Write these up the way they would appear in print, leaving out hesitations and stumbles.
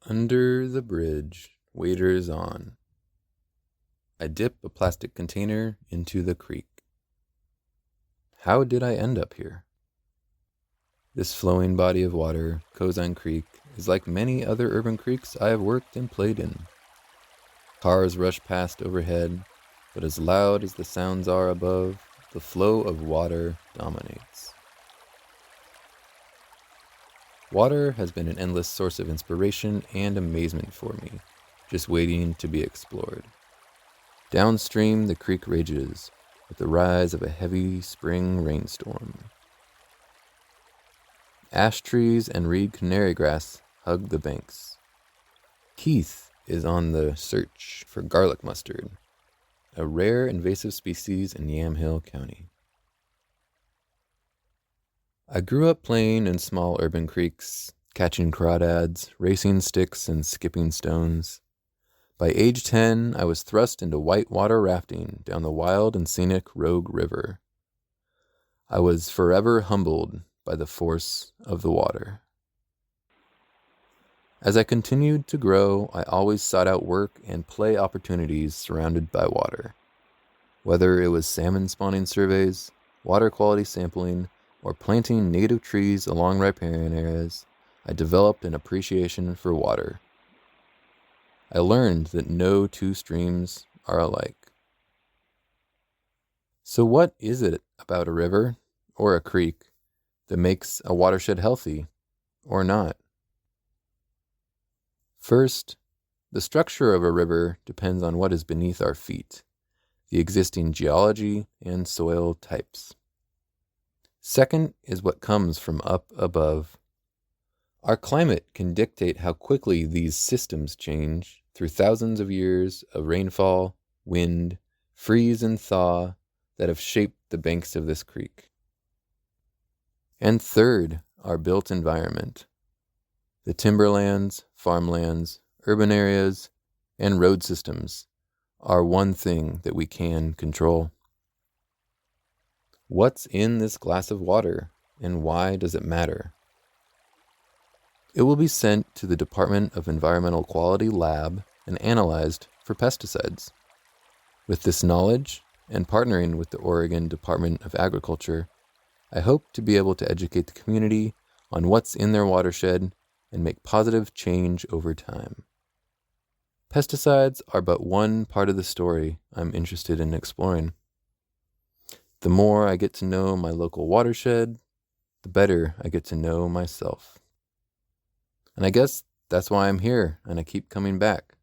Under the bridge, waders on. I dip a plastic container into the creek. How did I end up here? This flowing body of water, Cozine Creek, is like many other urban creeks I have worked and played in. Cars rush past overhead, but as loud as the sounds are above, the flow of water dominates. Water has been an endless source of inspiration and amazement for me, just waiting to be explored. Downstream, the creek rages with the rise of a heavy spring rainstorm. Ash trees and reed canary grass hug the banks. Keith is on the search for garlic mustard, a rare invasive species in Yamhill County. I grew up playing in small urban creeks, catching crawdads, racing sticks, and skipping stones. By age 10, I was thrust into whitewater rafting down the wild and scenic Rogue River. I was forever humbled by the force of the water. As I continued to grow, I always sought out work and play opportunities surrounded by water. Whether it was salmon spawning surveys, water quality sampling, or planting native trees along riparian areas, I developed an appreciation for water. I learned that no two streams are alike. So what is it about a river or a creek that makes a watershed healthy or not? First, the structure of a river depends on what is beneath our feet, the existing geology and soil types. Second is what comes from up above. Our climate can dictate how quickly these systems change through thousands of years of rainfall, wind, freeze and thaw that have shaped the banks of this creek. And third, our built environment. The timberlands, farmlands, urban areas, and road systems are one thing that we can control. What's in this glass of water, and why does it matter? It will be sent to the Department of Environmental Quality lab and analyzed for pesticides. With this knowledge, and partnering with the Oregon Department of Agriculture, I hope to be able to educate the community on what's in their watershed and make positive change over time. Pesticides are but one part of the story I'm interested in exploring. The more I get to know my local watershed, the better I get to know myself. And I guess that's why I'm here and I keep coming back.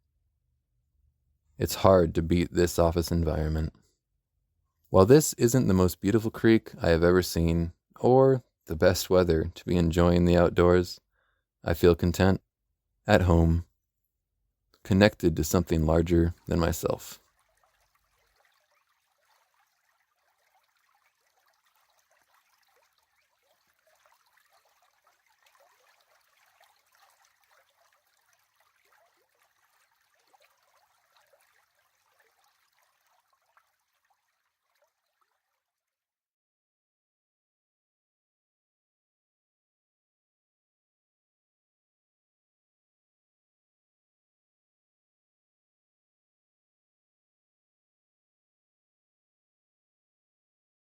It's hard to beat this office environment. While this isn't the most beautiful creek I have ever seen, or the best weather to be enjoying the outdoors, I feel content, at home, connected to something larger than myself.